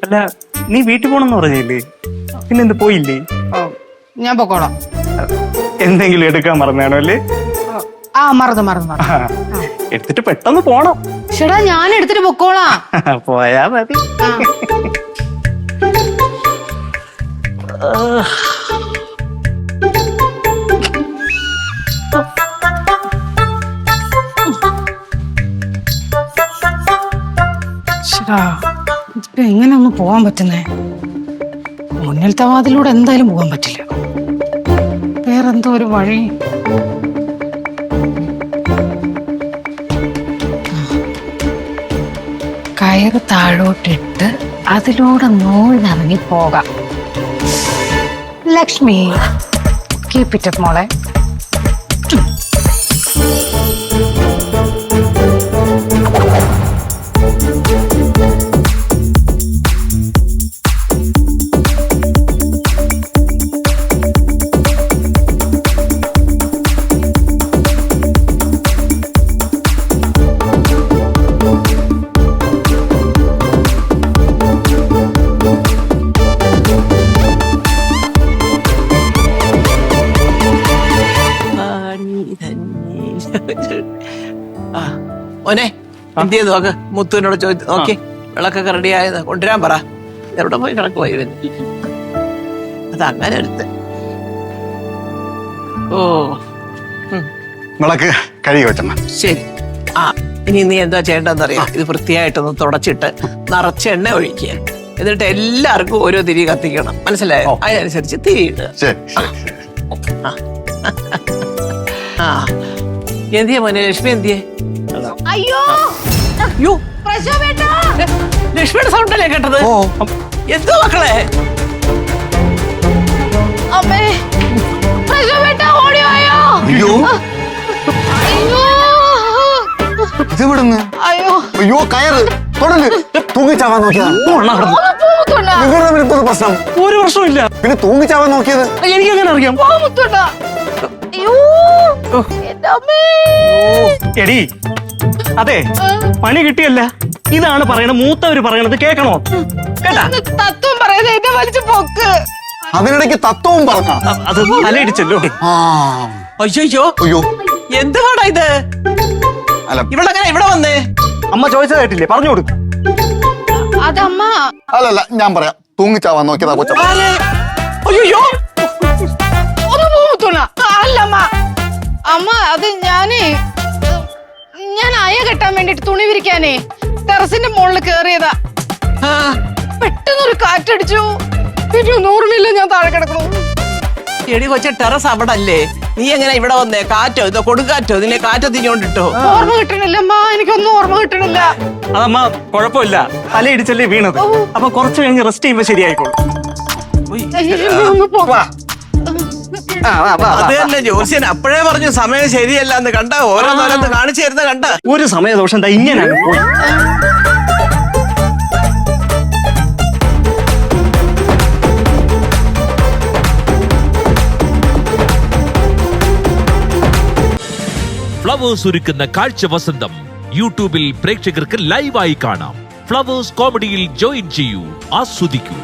അല്ല നീ വീട്ടിൽ പോണെന്ന് പറഞ്ഞില്ലേ, പിന്നെന്ത് പോയില്ലേ? ഞാൻ പൊക്കോളാം. എന്തെങ്കിലും എടുക്കാൻ മറന്നാണോ അല്ലേ? ആ മറന്നു. എടുത്തിട്ട് പെട്ടെന്ന് പോണം. ചേട്ടാ ഞാൻ എടുത്തിട്ട് പൊക്കോളാം. പോയാ മതി. ഇപ്പൊ എങ്ങനെ ഒന്ന് പോവാൻ പറ്റുന്നേ? മുന്നിലത്തെ വാതിലൂടെ എന്തായാലും പോകാൻ പറ്റില്ല. വേറെന്തോ ഒരു വഴി. കയറ് താഴോട്ടിട്ട് അതിലൂടെ നൂഴിറങ്ങി പോകാം. ലക്ഷ്മി കീപ് ഇറ്റ് അപ്പ് മോളെ. ഓനെ എന്ത് ചെയ്ത് നോക്ക്, മുത്തുവിനോട് ചോദിച്ചു നോക്കി വിളക്കൊക്കെ റെഡി ആയത് കൊണ്ടുവരാൻ പറ. എവിടെ പോയി കിടക്ക് പോയി അതങ്ങനെ എടുത്ത്. ഓ വിളക്ക് കഴുകി വെച്ചമ്മ. ശരി. ആ ഇനി നീ എന്താ ചെയ്യേണ്ടതെന്നറിയാം. ഇത് വൃത്തിയായിട്ടൊന്ന് തുടച്ചിട്ട് നിറച്ച് എണ്ണ ഒഴിക്കുക. എന്നിട്ട് എല്ലാവർക്കും ഓരോ തിരി കത്തിക്കണം, മനസ്സിലായോ? അതിനനുസരിച്ച് തിരി ഇടുക. ആ എന്തിയെ മോനെ ലക്ഷ്മി, എന്തിയെ? അയ്യോ ലക്ഷ്മിയുടെ സൗണ്ടല്ലേ കേട്ടത്? എന്തോ മക്കളെ? അമ്മേ ഇതെവിടുന്ന്? അയ്യോ കയറ് തൊടല് തൂങ്ങിച്ചാവാൻ നോക്കിയതാ. പ്രശ്നം ഒരു പ്രശ്നമില്ല. പിന്നെ തൂങ്ങിച്ചാവാൻ നോക്കിയത് എനിക്ക് എങ്ങനെ അറിയാം? എടി അതെ, പണി കിട്ടിയല്ല. ഇതാണ് പറയണത്, മൂത്തവര് പറയണത് കേൾക്കണോ? കേട്ടാ? തത്വം പറയുന്നത് എന്നെ വലിച്ചു പൊക്ക്. അതിനിടയ്ക്ക് തത്വവും പറഞ്ഞ അത് തലയിടിച്ചല്ലോ. അയ്യോ അയ്യോ എന്തുവാടാ ഇത്? അല്ല ഇവളെങ്ങനെ ഇവിടെ വന്നേ? അമ്മ ചോദിച്ചതായിട്ടില്ലേ, പറഞ്ഞു കൊടുക്കും. അതമ്മ അല്ലല്ല ഞാൻ പറയാം. തൂങ്ങിച്ചാവാൻ നോക്കിയതാ കൊച്ച. അയ്യോ അല്ലമ്മ, അമ്മ അത് ഞാൻ അയ കെട്ടാൻ വേണ്ടിട്ട് തുണി വിരിക്കാനേ ടെറസിന്റെ മുകളിൽ കേറിയതാ. പെട്ടെന്നൊരു കാറ്റടിച്ചു, പിന്നെ ഓർമ്മയില്ല ഞാൻ താഴെ കിടക്കണു. എടി കൊച്ച, ടെറസ് അവിടെ അല്ലേ? നീ എങ്ങനെ ഇവിടെ വന്നേ? കാറ്റോ ഇതോ കൊടുങ്കാറ്റോ? നിന്നെ കാറ്റോ തിരിഞ്ഞോണ്ടിട്ടോ? ഓർമ്മ കിട്ടണില്ല അമ്മ, എനിക്കൊന്നും ഓർമ്മ കിട്ടണില്ല. അതമ്മ കുഴപ്പമില്ല, തലയിടിച്ചല്ലേ വീണത്. അപ്പൊ കുറച്ച് കഴിഞ്ഞ് റെസ്റ്റ് ചെയ്യുമ്പോ ശരിയായിക്കോളും. അത് തന്നെ ജോത്സ്യൻ അപ്പോഴേ പറഞ്ഞു സമയം ശരിയല്ല എന്ന്. കണ്ട ഓരോന്നോരോന്ന് കാണിച്ചു തരുന്ന കണ്ട. ഒരു സമയദോഷം ഇങ്ങനെ പോയി. ഫ്ലവേഴ്സ് ഒരുക്കുന്ന കാഴ്ച വസന്തം യൂട്യൂബിൽ പ്രേക്ഷകർക്ക് ലൈവായി കാണാം. ഫ്ലവേഴ്സ് കോമഡിയിൽ ജോയിൻ ചെയ്യൂ, ആസ്വദിക്കൂ.